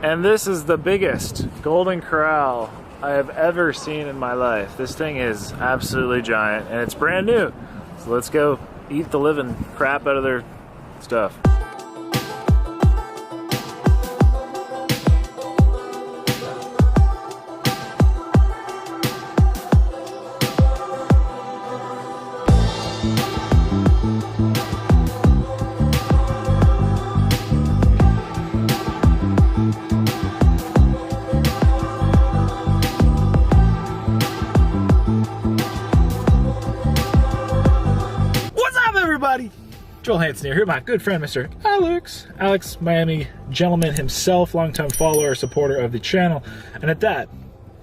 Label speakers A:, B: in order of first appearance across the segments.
A: And this is the biggest Golden Corral I have ever seen in my life. This thing is absolutely giant and it's brand new. So let's go eat the living crap out of their stuff. Joel Hansen here, my good friend, Mr. Alex, Miami gentleman himself, longtime follower, supporter of the channel. And at that,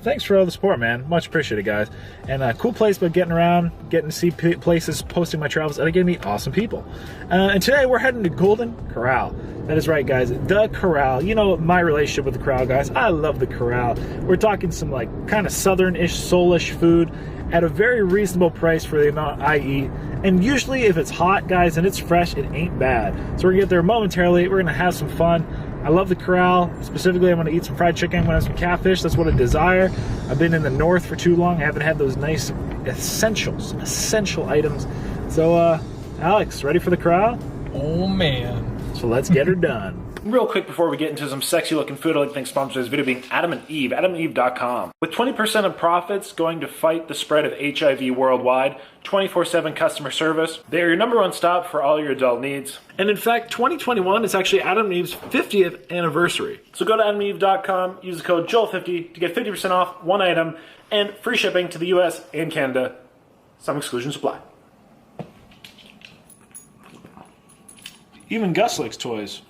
A: thanks for all the support, man. Much appreciated, guys. And a cool place, but getting around, getting to see places, posting my travels, and I get to meet awesome people. And today we're heading to Golden Corral. That is right, guys. The Corral. You know my relationship with the Corral, guys. I love the Corral. We're talking some like kind of southern-ish, soulish food at a very reasonable price for the amount I eat. And usually if it's hot, guys, and it's fresh, it ain't bad. So we're gonna get there momentarily. We're gonna have some fun. I love the Corral. Specifically, I'm gonna eat some fried chicken. I'm gonna have some catfish. That's what I desire. I've been in the north for too long. I haven't had those nice essential items. So, Alex, ready for the Corral?
B: Oh, man.
A: So let's get her done. Real quick before we get into some sexy looking food, I'd like to thank sponsors of this video being Adam and Eve, adamandeve.com. With 20% of profits going to fight the spread of HIV worldwide, 24/7 customer service, they are your #1 stop for all your adult needs. And in fact, 2021 is actually Adam and Eve's 50th anniversary. So go to adamandeve.com, use the code JOEL50 to get 50% off one item and free shipping to the US and Canada. Some exclusions apply. Even Gus likes toys.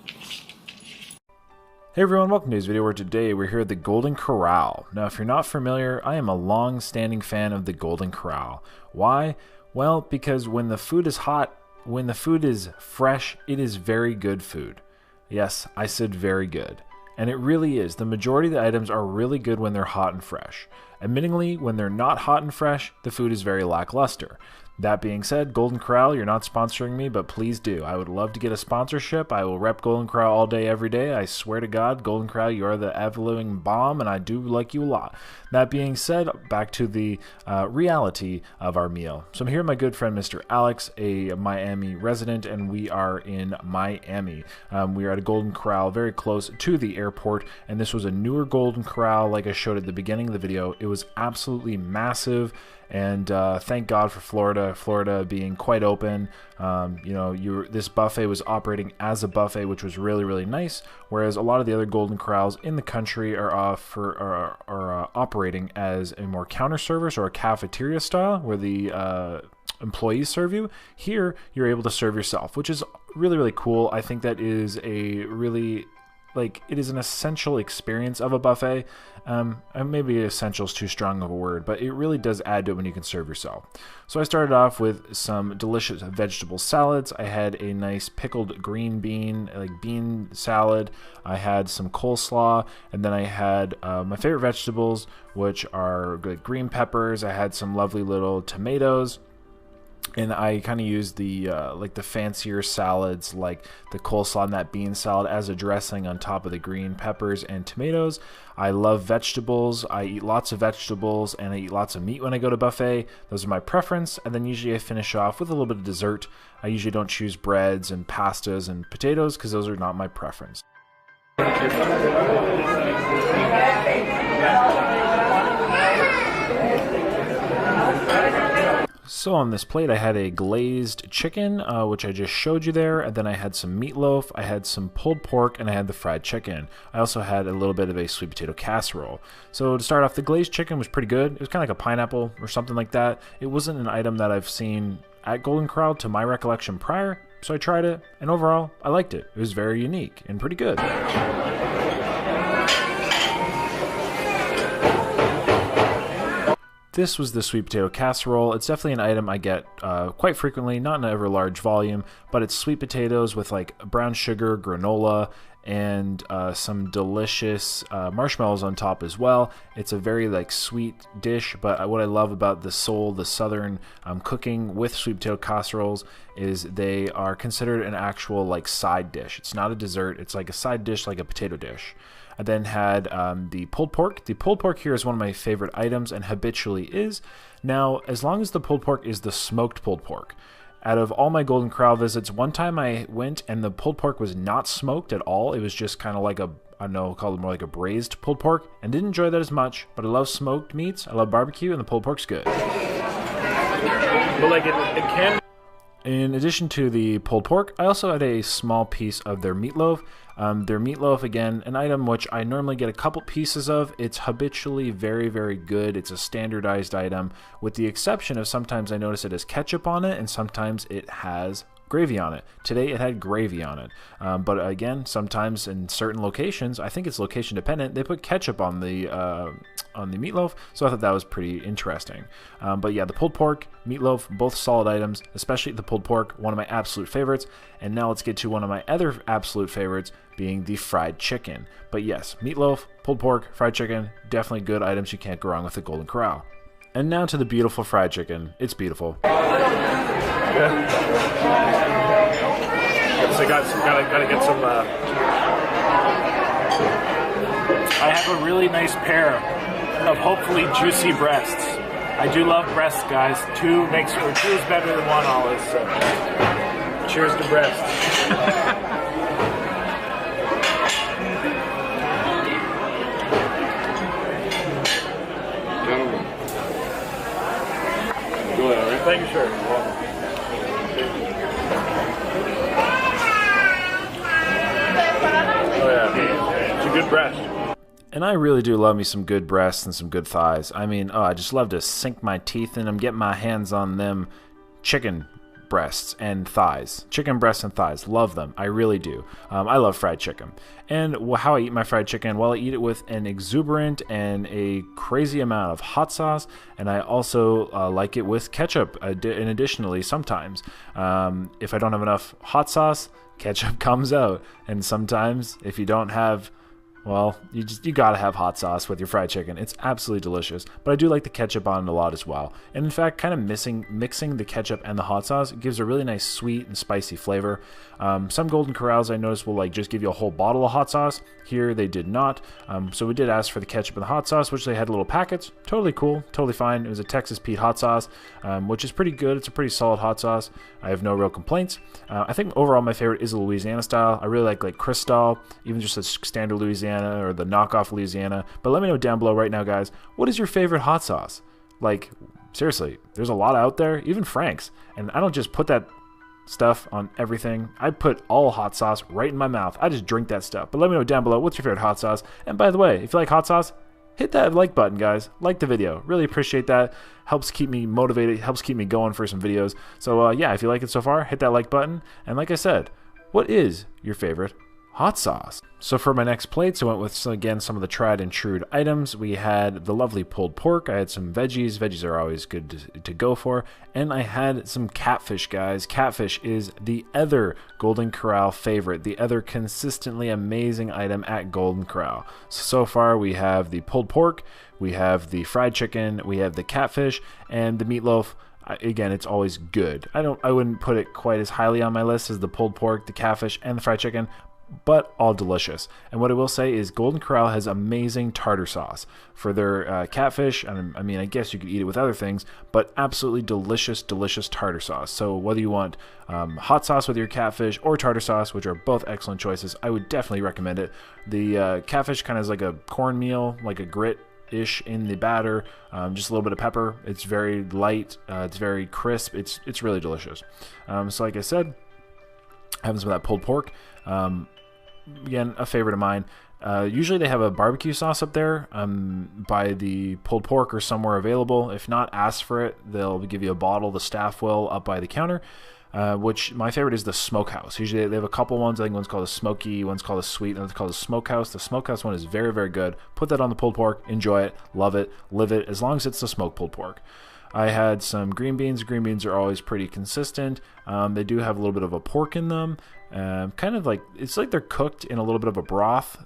A: Hey everyone, welcome to today's video where today we're here at the Golden Corral. Now if you're not familiar, I am a long-standing fan of the Golden Corral. Why? Well, because when the food is hot, when the food is fresh, it is very good food. Yes, I said very good. And it really is. The majority of the items are really good when they're hot and fresh. Admittingly, when they're not hot and fresh, the food is very lackluster. That being said, Golden Corral, you're not sponsoring me, but please do. I would love to get a sponsorship. I will rep Golden Corral all day, every day. I swear to God, Golden Corral, you are the ever-living bomb, and I do like you a lot. That being said, back to the reality of our meal. So I'm here with my good friend, Mr. Alex, a Miami resident, and we are in Miami. We are at a Golden Corral very close to the airport, and this was a newer Golden Corral, like I showed at the beginning of the video. It was absolutely massive. And thank God for Florida being quite open. You know, this buffet was operating as a buffet, which was really, really nice. Whereas a lot of the other Golden Corrals in the country are operating as a more counter service or a cafeteria style, where the employees serve you. Here, you're able to serve yourself, which is really, really cool. I think that is a really it is an essential experience of a buffet. Maybe essential is too strong of a word, but it really does add to it when you can serve yourself. So I started off with some delicious vegetable salads. I had a nice pickled green bean, bean salad. I had some coleslaw, and then I had my favorite vegetables, which are green peppers. I had some lovely little tomatoes. And I kind of used the the fancier salads, like the coleslaw and that bean salad, as a dressing on top of the green peppers and tomatoes. I love vegetables. I eat lots of vegetables, and I eat lots of meat when I go to buffet. Those are my preference. And then usually I finish off with a little bit of dessert. I usually don't choose breads and pastas and potatoes because those are not my preference. So on this plate I had a glazed chicken, which I just showed you there, and then I had some meatloaf, I had some pulled pork, and I had the fried chicken. I also had a little bit of a sweet potato casserole. So to start off, the glazed chicken was pretty good. It was kind of like a pineapple or something like that. It wasn't an item that I've seen at Golden Corral to my recollection prior, so I tried it, and overall, I liked it. It was very unique and pretty good. This was the sweet potato casserole. It's definitely an item I get quite frequently, not in an ever large volume, but it's sweet potatoes with brown sugar, granola, and some delicious marshmallows on top as well. It's a very sweet dish, but what I love about the southern cooking with sweet potato casseroles is they are considered an actual side dish. It's not a dessert. It's like a side dish, like a potato dish. I then had the pulled pork. The pulled pork here is one of my favorite items and habitually is. Now, as long as the pulled pork is the smoked pulled pork. Out of all my Golden Corral visits, one time I went and the pulled pork was not smoked at all. It was just kind of like a, I don't know, call it more like a braised pulled pork, and didn't enjoy that as much. But I love smoked meats, I love barbecue, and the pulled pork's good.
B: But like it can.
A: In addition to the pulled pork, I also had a small piece of their meatloaf. Their meatloaf, again, an item which I normally get a couple pieces of. It's habitually very, very good. It's a standardized item, with the exception of sometimes I notice it has ketchup on it, and sometimes it has gravy on it. Today it had gravy on it. But again, sometimes in certain locations, I think it's location dependent, they put ketchup on the meatloaf, so I thought that was pretty interesting. But yeah, the pulled pork, meatloaf, both solid items, especially the pulled pork, one of my absolute favorites. And now let's get to one of my other absolute favorites, being the fried chicken. But yes, meatloaf, pulled pork, fried chicken, definitely good items. You can't go wrong with the Golden Corral. And now to the beautiful fried chicken. It's beautiful.
B: So gotta get some. I have a really nice pair of hopefully juicy breasts. I do love breasts, guys. Two is better than one always. So. Cheers to breasts.
C: Gentlemen.
B: Go ahead. Thank you, sir. Oh yeah, it's a good breast.
A: And I really do love me some good breasts and some good thighs. I mean, I just love to sink my teeth in them, get my hands on them chicken breasts and thighs. Chicken breasts and thighs. Love them. I really do. I love fried chicken. And how I eat my fried chicken, well, I eat it with an exuberant and a crazy amount of hot sauce. And I also like it with ketchup, and additionally, sometimes. If I don't have enough hot sauce, ketchup comes out. And sometimes, if you don't have, well, you gotta have hot sauce with your fried chicken. It's absolutely delicious. But I do like the ketchup on it a lot as well. And in fact, kind of mixing the ketchup and the hot sauce gives a really nice sweet and spicy flavor. Some Golden Corrals I noticed will like just give you a whole bottle of hot sauce. Here they did not. So we did ask for the ketchup and the hot sauce, which they had little packets. Totally cool, totally fine. It was a Texas Pete hot sauce, which is pretty good. It's a pretty solid hot sauce. I have no real complaints. I think overall my favorite is the Louisiana style. I really like Cristal, even just a standard Louisiana or the knockoff Louisiana. But let me know down below right now, guys, what is your favorite hot sauce? Like, seriously, there's a lot out there, even Frank's. And I don't just put that stuff on everything. I put all hot sauce right in my mouth. I just drink that stuff. But let me know down below, what's your favorite hot sauce? And by the way, if you like hot sauce, hit that like button, guys. Like the video. Really appreciate that. Helps keep me motivated. Helps keep me going for some videos. So yeah, if you like it so far, hit that like button. And like I said, what is your favorite hot sauce? So for my next plates, I went with, again, some of the tried and true items. We had the lovely pulled pork. I had some veggies. Veggies are always good to go for. And I had some catfish, guys. Catfish is the other Golden Corral favorite, the other consistently amazing item at Golden Corral. So far, we have the pulled pork, we have the fried chicken, we have the catfish, and the meatloaf. Again, it's always good. I wouldn't put it quite as highly on my list as the pulled pork, the catfish, and the fried chicken, but all delicious. And what I will say is Golden Corral has amazing tartar sauce for their catfish. And I mean, I guess you could eat it with other things, but absolutely delicious, delicious tartar sauce. So whether you want hot sauce with your catfish or tartar sauce, which are both excellent choices, I would definitely recommend it. The catfish kind of is like a cornmeal, like a grit-ish in the batter, just a little bit of pepper. It's very light, it's very crisp, it's really delicious. So like I said, having some of that pulled pork, again, a favorite of mine. Usually they have a barbecue sauce up there by the pulled pork or somewhere available. If not, ask for it. They'll give you a bottle, the staff will, up by the counter. Which my favorite is the smokehouse. Usually they have a couple ones. I think one's called a smoky, one's called a sweet, and one's called a smokehouse. The smokehouse one is very, very good. Put that on the pulled pork, enjoy it, love it, live it, as long as it's the smoked pulled pork. I had some green beans. Green beans are always pretty consistent. They do have a little bit of a pork in them. Kind of like, it's like they're cooked in a little bit of a broth,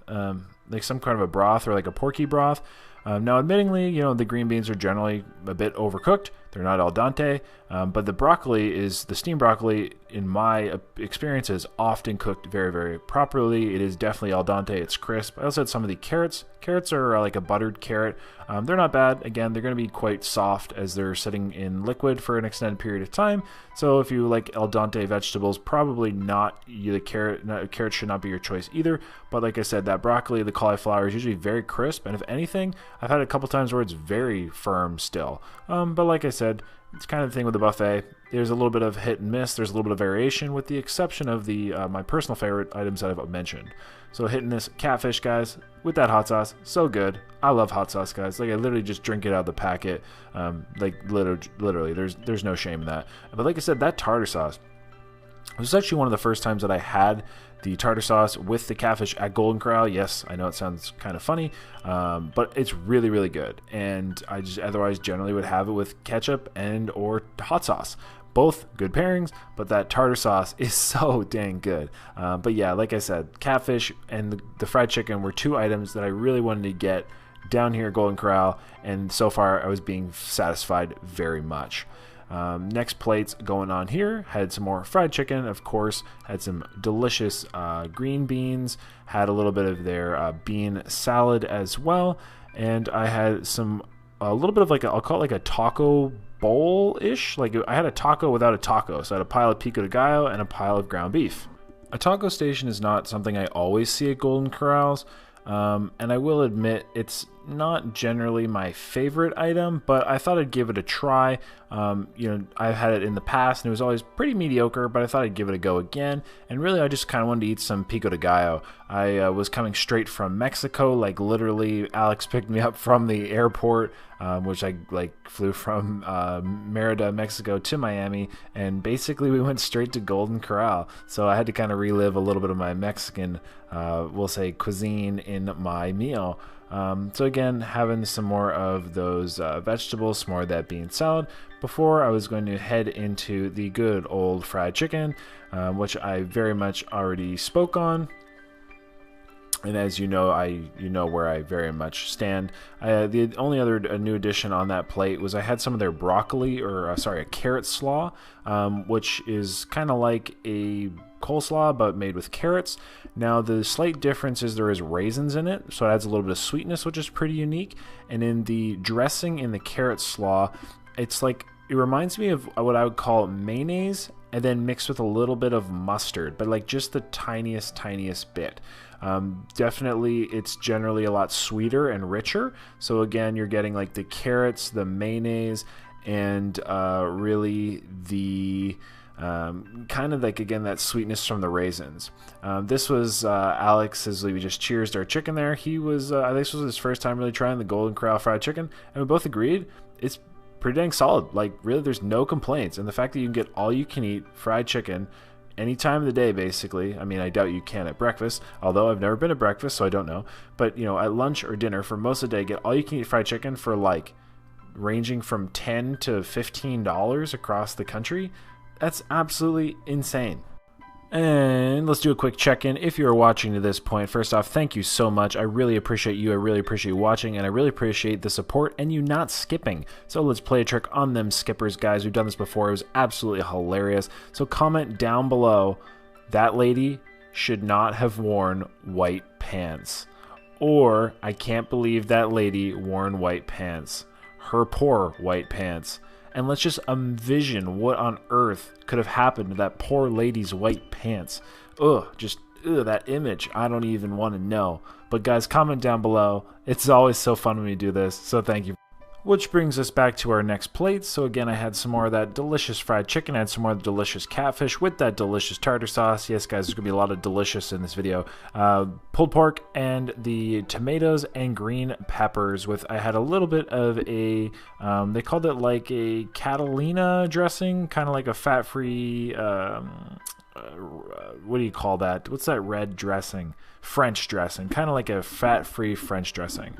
A: like some kind of a broth or like a porky broth. Now, admittingly, you know, the green beans are generally a bit overcooked. They're not al dente, but the steamed broccoli, in my experience, is often cooked very, very properly. It is definitely al dente. It's crisp. I also had some of the carrots. Carrots are like a buttered carrot. They're not bad. Again, they're going to be quite soft as they're sitting in liquid for an extended period of time. So if you like al dente vegetables, probably not. Carrot should not be your choice either. But like I said, that broccoli, the cauliflower is usually very crisp. And if anything, I've had a couple times where it's very firm still. But like I said, it's kind of the thing with the buffet. There's a little bit of hit and miss. There's a little bit of variation, with the exception of the my personal favorite items that I've mentioned. So hit and miss catfish, guys, with that hot sauce, so good. I love hot sauce, guys. Like, I literally just drink it out of the packet. Like literally, there's no shame in that. But like I said, that tartar sauce, it was actually one of the first times that I had the tartar sauce with the catfish at Golden Corral. Yes, I know it sounds kind of funny, but it's really, really good. And I just otherwise generally would have it with ketchup and or hot sauce. Both good pairings, but that tartar sauce is so dang good. But yeah, like I said, catfish and the fried chicken were two items that I really wanted to get down here at Golden Corral, and so far I was being satisfied very much. Next plates going on here, had some more fried chicken, of course, had some delicious green beans, had a little bit of their bean salad as well, and I had a little bit of I'll call it like a taco bowl-ish. Like, I had a taco without a taco, so I had a pile of pico de gallo and a pile of ground beef. A taco station is not something I always see at Golden Corrals, and I will admit it's not generally my favorite item, but I thought I'd give it a try. You know, I've had it in the past and it was always pretty mediocre, but I thought I'd give it a go again. And really, I just kind of wanted to eat some pico de gallo. I was coming straight from Mexico. Like, literally, Alex picked me up from the airport, which I flew from Merida, Mexico to Miami, and basically we went straight to Golden Corral. So I had to kind of relive a little bit of my Mexican, we'll say, cuisine in my meal. So again, having some more of those vegetables, some more of that bean salad, before I was going to head into the good old fried chicken, which I very much already spoke on. And as you know, you know where I very much stand. The only other new addition on that plate was I had some of their broccoli, or a carrot slaw, which is kind of like a coleslaw but made with carrots. Now, the slight difference is there is raisins in it, so it adds a little bit of sweetness, which is pretty unique. And in the dressing in the carrot slaw, it reminds me of what I would call mayonnaise, and then mixed with a little bit of mustard, but like just the tiniest bit. Definitely, it's generally a lot sweeter and richer. So again, you're getting like the carrots, the mayonnaise, and really the kind of like, again, that sweetness from the raisins. This was Alex, as we just cheersed our chicken there. He was, this was his first time really trying the Golden Corral fried chicken, and we both agreed it's pretty dang solid. Like, really, there's no complaints. And the fact that you can get all you can eat fried chicken any time of the day, basically. I mean, I doubt you can at breakfast, although I've never been at breakfast, so I don't know. But, you know, at lunch or dinner, for most of the day, get all you can eat fried chicken for like ranging from $10 to $15 across the country. That's absolutely insane. And let's do a quick check-in. If you're watching to this point, first off, thank you so much. I really appreciate you. I really appreciate you watching, and I really appreciate the support and you not skipping. So let's play a trick on them skippers, guys. We've done this before. It was absolutely hilarious. So comment down below, that lady should not have worn white pants. Or, I can't believe that lady worn white pants. Her poor white pants. And let's just envision what on earth could have happened to that poor lady's white pants. Ugh, that image. I don't even want to know. But guys, comment down below. It's always so fun when we do this, so thank you. Which brings us back to our next plate. So again, I had some more of that delicious fried chicken. I had some more of the delicious catfish with that delicious tartar sauce. Yes, guys, there's going to be a lot of delicious in this video. Pulled pork and the tomatoes and green peppers with, I had a little bit of a, they called it like a Catalina dressing, kind of like a fat-free, what do you call that? What's that red dressing? French dressing, kind of like a fat-free French dressing.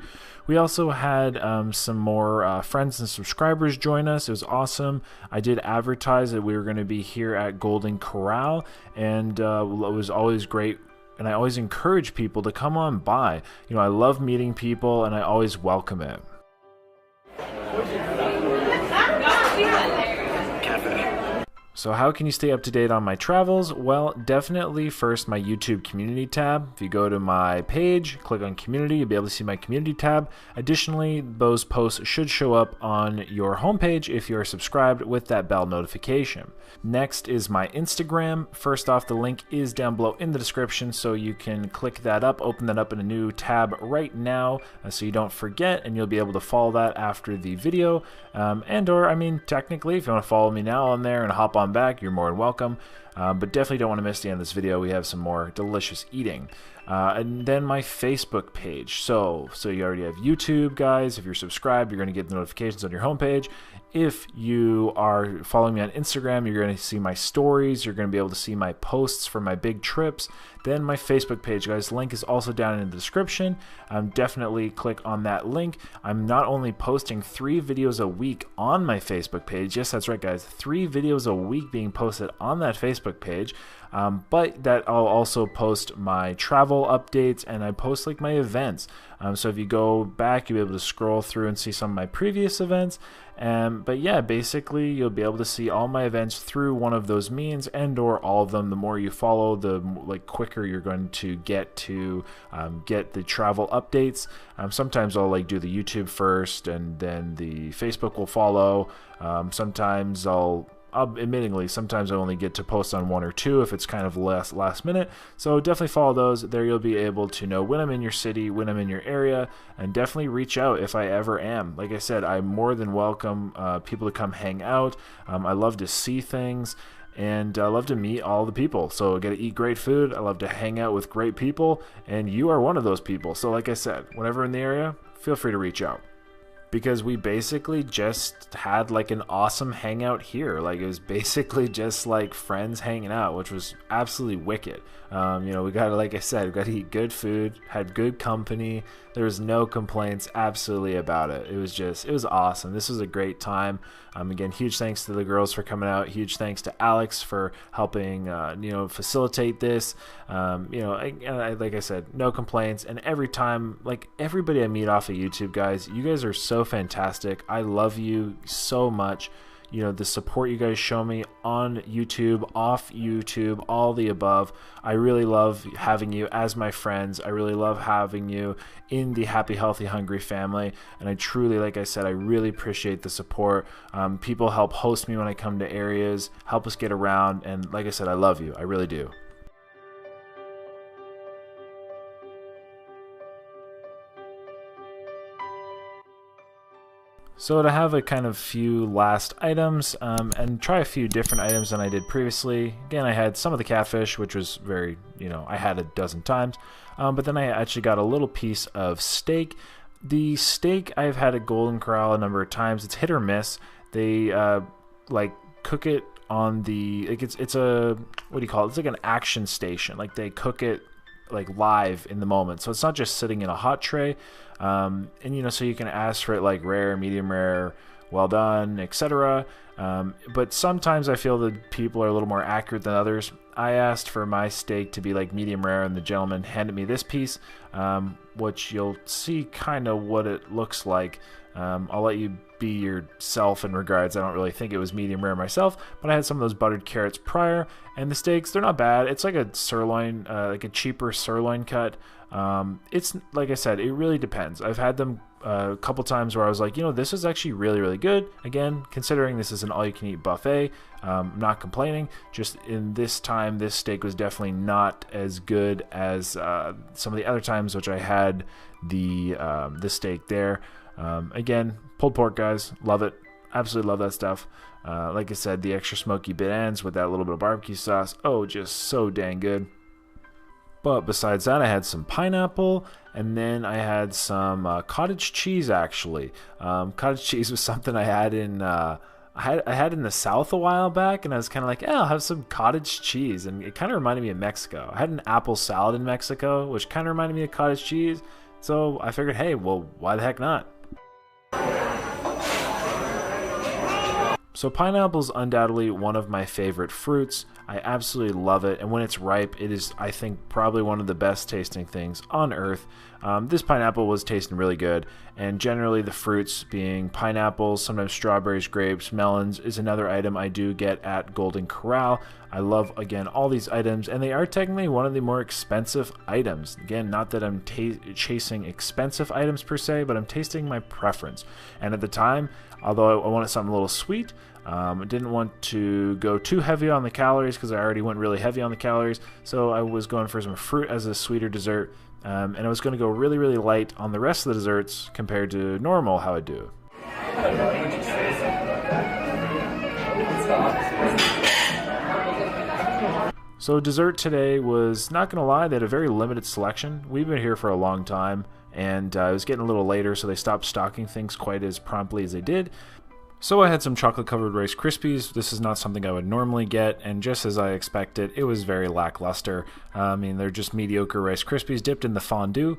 A: We also had some more friends and subscribers join us. It was awesome. I did advertise that we were going to be here at Golden Corral, and it was always great and I always encourage people to come on by. You know, I love meeting people, and I always welcome it. So how can you stay up to date on my travels? Well, definitely first my YouTube community tab. If you go to my page, click on community, you'll be able to see my community tab. Additionally, those posts should show up on your homepage if you're subscribed with that bell notification. Next is my Instagram. First off, the link is down below in the description, so you can click that up, open that up in a new tab right now, so you don't forget, and you'll be able to follow that after the video. I mean, technically, if you want to follow me now on there and hop on back, you're more than welcome. But definitely don't want to miss the end of this video. We have some more delicious eating. And then my Facebook page. So you already have YouTube, guys. If you're subscribed, you're going to get the notifications on your homepage. If you are following me on Instagram, you're going to see my stories. You're going to be able to see my posts for my big trips. Then my Facebook page, guys. Link is also down in the description. Definitely click on that link. I'm not only posting 3 videos a week on my Facebook page. Yes, that's right, guys. 3 videos a week being posted on that Facebook page. But that I'll also post my travel updates, and I post like my events. So if you go back, you'll be able to scroll through and see some of my previous events. But yeah, basically you'll be able to see all my events through one of those means, and or all of them. The more you follow, the quicker you're going to get the travel updates. Sometimes I'll do the YouTube first, and then the Facebook will follow. Sometimes admittingly, sometimes I only get to post on 1 or 2 if it's kind of last minute. So definitely follow those. There you'll be able to know when I'm in your city, when I'm in your area, and definitely reach out if I ever am. Like I said, I more than welcome people to come hang out. I love to see things, and I love to meet all the people. So I get to eat great food. I love to hang out with great people, and you are one of those people. So like I said, whenever in the area, feel free to reach out. Because we basically just had an awesome hangout here. It was basically just friends hanging out, which was absolutely wicked. We got, like I said, we got to eat good food, had good company. There was no complaints absolutely about it. It was awesome. This was a great time. Again, huge thanks to the girls for coming out. Huge thanks to Alex for helping, facilitate this. Like I said, no complaints. And every time, everybody I meet off of YouTube, guys, you guys are so fantastic. I love you so much. The support you guys show me on YouTube, off YouTube, all the above. I really love having you as my friends. I really love having you in the Happy, Healthy, Hungry family. And I truly, like I said, I really appreciate the support. People help host me when I come to areas, help us get around. And like I said, I love you. I really do. So to have a kind of few last items, and try a few different items than I did previously. Again, I had some of the catfish, which was very, I had a dozen times. But then I actually got a little piece of steak. The steak I've had at Golden Corral a number of times. It's hit or miss. They cook it on the it's a, what do you call it? It's like an action station. They cook it live in the moment, so it's not just sitting in a hot tray. And so you can ask for it rare, medium rare, well done, etc. But sometimes I feel that people are a little more accurate than others. I asked for my steak to be medium rare, and the gentleman handed me this piece, which you'll see kind of what it looks like. I'll let you be yourself in regards. I don't really think it was medium rare myself, but I had some of those buttered carrots prior, and the steaks, they're not bad. It's like a sirloin, like a cheaper sirloin cut. It's, like I said, it really depends. I've had them a couple times where I was like, this is actually really, really good. Again, considering this is an all-you-can-eat buffet, I'm not complaining. Just in this time, this steak was definitely not as good as some of the other times, which I had the steak there. Again, pulled pork, guys, love it. Absolutely love that stuff. Like I said, the extra smoky bit ends with that little bit of barbecue sauce. Oh, just so dang good. But besides that, I had some pineapple, and then I had some cottage cheese, actually. Cottage cheese was something I had in I had in the South a while back, and I was kind of like, I'll have some cottage cheese. And it kind of reminded me of Mexico. I had an apple salad in Mexico, which kind of reminded me of cottage cheese. So I figured, hey, well, why the heck not? So pineapple's undoubtedly one of my favorite fruits. I absolutely love it, and when it's ripe, it is, I think, probably one of the best tasting things on earth. This pineapple was tasting really good, and generally the fruits being pineapples, sometimes strawberries, grapes, melons is another item I do get at Golden Corral. I love, again, all these items, and they are technically one of the more expensive items. Again, not that I'm chasing expensive items per se, but I'm tasting my preference. And at the time, although I wanted something a little sweet, I didn't want to go too heavy on the calories because I already went really heavy on the calories, so I was going for some fruit as a sweeter dessert, and I was going to go really, really light on the rest of the desserts compared to normal how I do. So dessert today was, not going to lie, they had a very limited selection. We've been here for a long time, and it was getting a little later, so they stopped stocking things quite as promptly as they did. So I had some chocolate-covered Rice Krispies. This is not something I would normally get, and just as I expected, it was very lackluster. I mean, they're just mediocre Rice Krispies dipped in the fondue.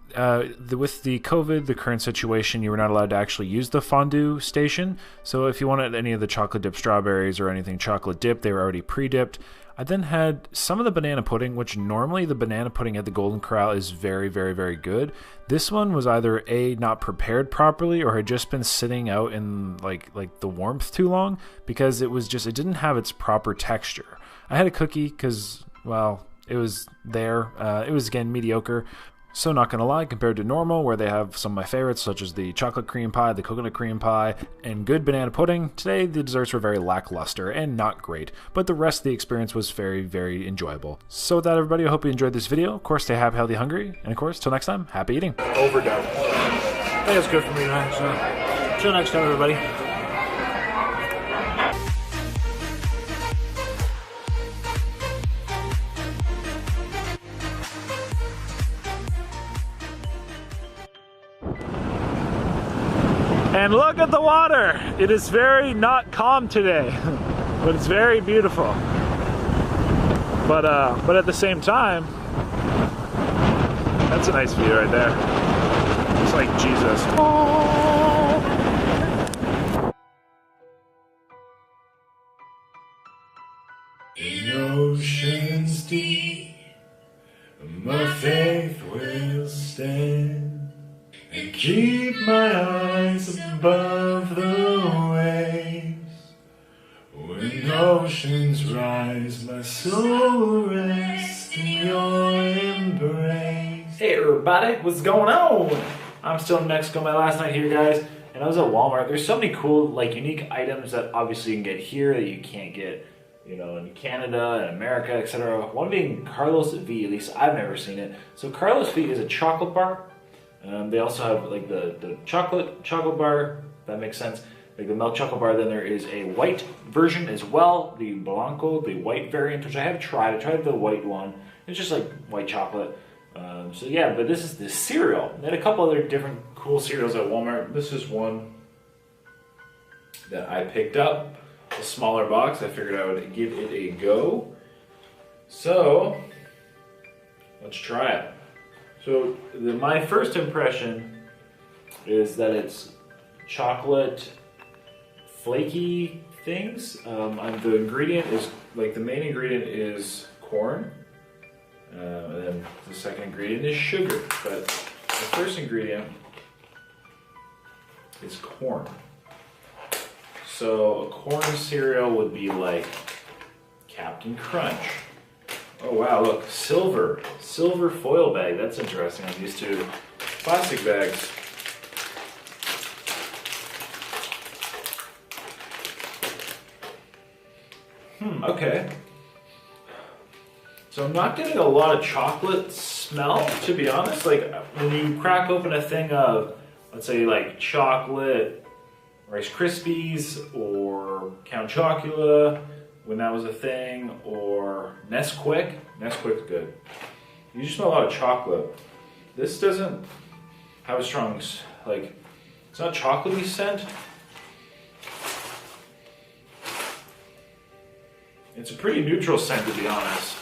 A: With the COVID, the current situation, you were not allowed to actually use the fondue station. So if you wanted any of the chocolate dipped strawberries or anything chocolate dipped, they were already pre-dipped. I then had some of the banana pudding, which normally the banana pudding at the Golden Corral is very, very, very good. This one was either A, not prepared properly, or had just been sitting out in like the warmth too long, because it didn't have its proper texture. I had a cookie because, well, it was there. It was, again, mediocre. So not gonna lie, compared to normal, where they have some of my favorites, such as the chocolate cream pie, the coconut cream pie, and good banana pudding, today the desserts were very lackluster and not great, but the rest of the experience was very, very enjoyable. So with that, everybody, I hope you enjoyed this video. Of course, stay happy, healthy, hungry, and of course, till next time, happy eating.
B: Overdone. I think it's good for me tonight, so till next time, everybody. And look at the water. It is very not calm today, but it's very beautiful. But at the same time, that's a nice view right there. It's like Jesus.
A: In oceans deep, my faith will stand. And keep my eyes above the waves. When oceans rise, my soul will rest in your embrace.
B: Hey everybody, what's going on? I'm still in Mexico, my last night here, guys, and I was at Walmart. There's so many cool, like, unique items that obviously you can get here that you can't get, you know, in Canada and America, etc. One being Carlos V, at least I've never seen it. So Carlos V is a chocolate bar. They also have like the chocolate bar, that makes sense, like the milk chocolate bar. Then there is a white version as well, the Blanco, the white variant, which I have tried. I tried the white one. It's just like white chocolate. So yeah, but this is the cereal. They had a couple other different cool cereals at Walmart. This is one that I picked up, a smaller box. I figured I would give it a go. So let's try it. So my first impression is that it's chocolate flaky things. The ingredient is, like, the main ingredient is corn. And then the second ingredient is sugar. But the first ingredient is corn. So a corn cereal would be like Captain Crunch. Oh wow, look, silver foil bag. That's interesting. I'm used to plastic bags. Okay. So I'm not getting a lot of chocolate smell, to be honest. Like, when you crack open a thing of, let's say, like chocolate Rice Krispies or Count Chocula, when that was a thing, or Nesquik. Nesquik's good. You just smell a lot of chocolate. This doesn't have a strong, like, it's not chocolatey scent. It's a pretty neutral scent, to be honest.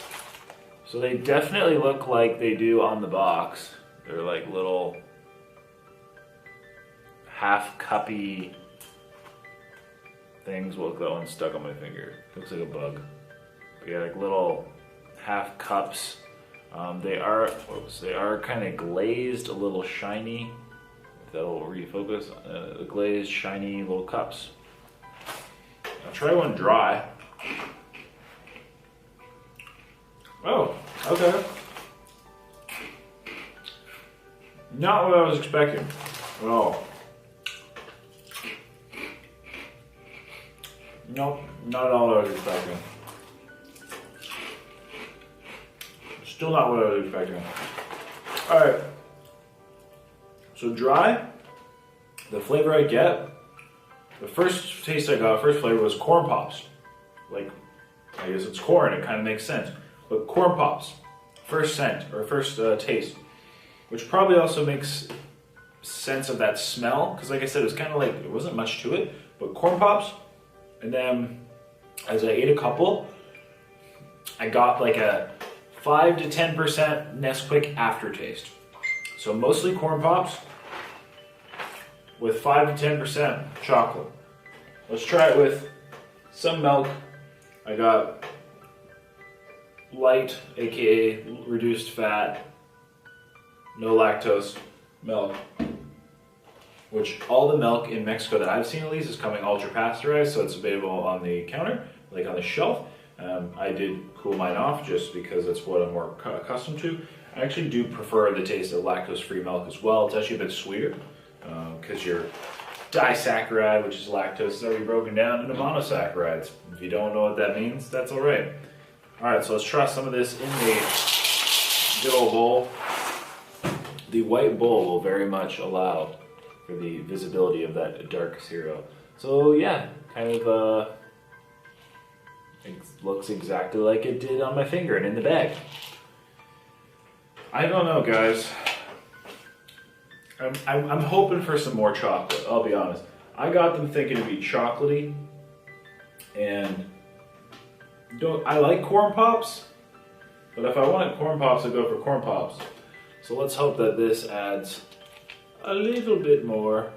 B: So they definitely look like they do on the box. They're like little half cuppy
A: things. Well, that one's stuck on my finger. Looks like a bug. But yeah, like little half cups. They are kind of glazed, a little shiny. If that'll refocus. Glazed, shiny little cups. I'll try one dry. Oh, okay. Not what I was expecting at all. Nope, not at all what I was expecting. Still not what I was expecting. Alright. So dry, the flavor I get, the first taste I got, first flavor was corn pops. Like, I guess it's corn, it kind of makes sense. But corn pops, first scent, or first taste. Which probably also makes sense of that smell, because like I said, it was kind of like, it wasn't much to it, but corn pops. And then, as I ate a couple, I got like a 5 to 10% Nesquik aftertaste. So mostly corn pops with 5 to 10% chocolate. Let's try it with some milk. I got light, aka reduced fat, no lactose milk. Which all the milk in Mexico that I've seen at least is coming ultra pasteurized, so it's available on the counter, like on the shelf. I did cool mine off just because that's what I'm more accustomed to. I actually do prefer the taste of lactose-free milk as well. It's actually a bit sweeter because your disaccharide, which is lactose, is already broken down into monosaccharides. If you don't know what that means, that's all right. All right, so let's try some of this in the good old bowl. The white bowl will very much allow for the visibility of that dark cereal. So yeah, kind of it looks exactly like it did on my finger and in the bag. I don't know, guys. I'm hoping for some more chocolate, I'll be honest. I got them thinking it'd be chocolatey, and I like corn pops, but if I wanted corn pops, I'd go for corn pops. So let's hope that this adds a little bit more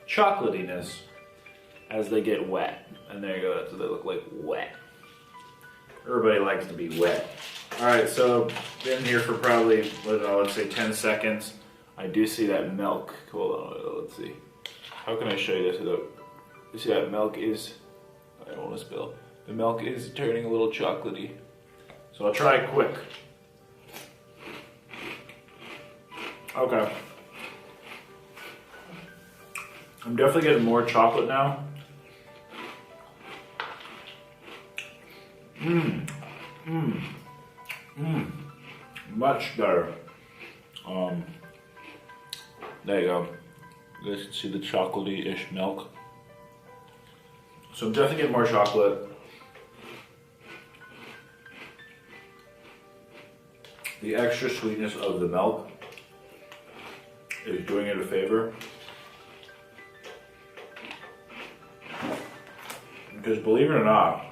A: chocolatiness as they get wet. And there you go, that's what they look like, wet. Everybody likes to be wet. Alright, so been here for probably, let's say 10 seconds. I do see that milk. Hold on, let's see. How can I show you this without, you see that milk is, I don't want to spill. The milk is turning a little chocolatey. So I'll try it quick. Okay. I'm definitely getting more chocolate now. Much better. There you go. You guys can see the chocolatey-ish milk. So I'm definitely getting more chocolate. The extra sweetness of the milk is doing it a favor. Because believe it or not,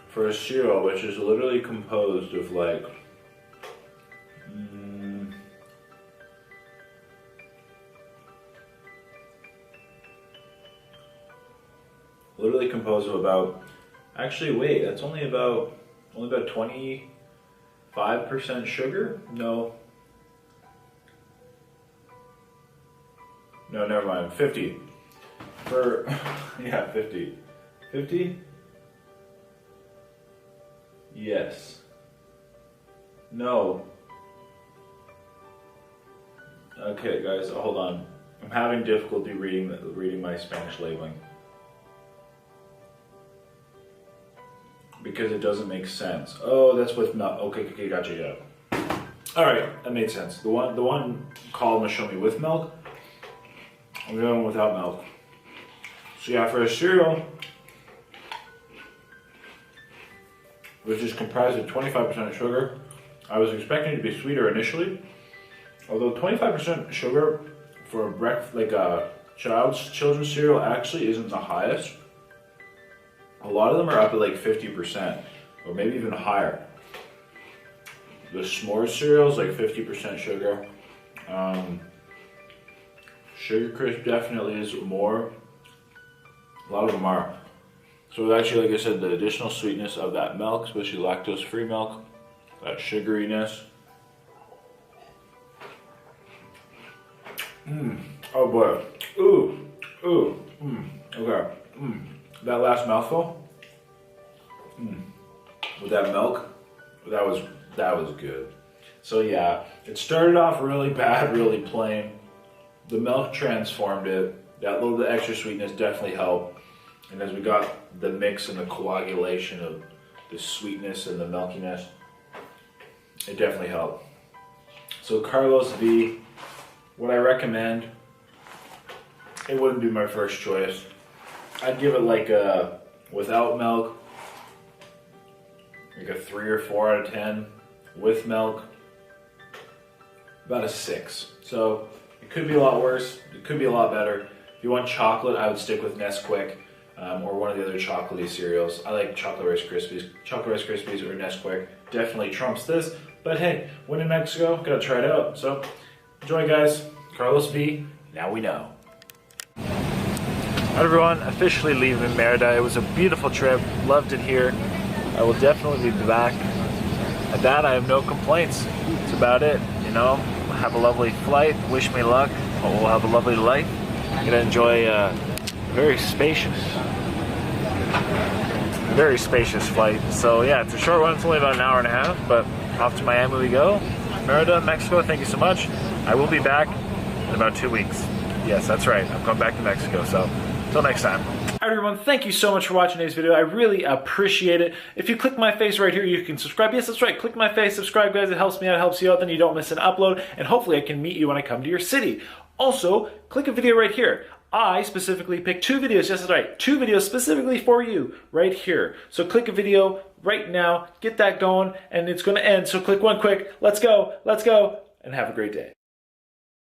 A: for a cereal which is literally composed of like literally composed of about, actually wait, that's only about 25% sugar? No, never mind, 50 for yeah, 50. 50? Yes. No. Okay, guys, hold on. I'm having difficulty reading my Spanish labeling because it doesn't make sense. Oh, that's with milk. Okay, gotcha. Yeah. All right, that made sense. The one column will show me with milk. I'm going without milk. So yeah, for a cereal, which is comprised of 25% sugar, I was expecting it to be sweeter initially. Although 25% sugar for a breakfast, like a children's cereal, actually isn't the highest. A lot of them are up at like 50%, or maybe even higher. The s'mores cereal is like 50% sugar. Sugar Crisp definitely is more. A lot of them are. So actually, like I said, the additional sweetness of that milk, especially lactose-free milk, that sugariness. Oh boy. Ooh. Okay. That last mouthful. With that milk, that was good. So yeah, it started off really bad, really plain. The milk transformed it. That little bit extra sweetness definitely helped. And as we got the mix and the coagulation of the sweetness and the milkiness, it definitely helped. So Carlos V, what I recommend, it wouldn't be my first choice. I'd give it like a, without milk, like a 3 or 4 out of 10. With milk, about a 6. So it could be a lot worse. It could be a lot better. If you want chocolate, I would stick with Nesquik or one of the other chocolatey cereals. I like Chocolate Rice Krispies. Chocolate Rice Krispies or Nesquik definitely trumps this. But hey, when in Mexico, gotta try it out. So enjoy, guys. Carlos V, now we know. Alright everyone, officially leaving Merida. It was a beautiful trip. Loved it here. I will definitely be back. At that, I have no complaints. That's about it. You know, have a lovely flight. Wish me luck. We'll have a lovely life. Gonna enjoy a very spacious flight. So yeah, it's a short one. It's only about an hour and a half, but off to Miami we go. Merida, Mexico. Thank you so much. I will be back in about 2 weeks. Yes, that's right. I'm going back to Mexico. So until next time. Alright everyone, thank you so much for watching today's video. I really appreciate it. If you click my face right here, you can subscribe. Yes, that's right. Click my face, subscribe, guys. It helps me out, it helps you out. Then you don't miss an upload. And hopefully I can meet you when I come to your city. Also, click a video right here. I specifically picked 2 videos. Yes, that's right. 2 videos specifically for you right here. So click a video right now. Get that going. And it's going to end. So click one quick. Let's go. And have a great day.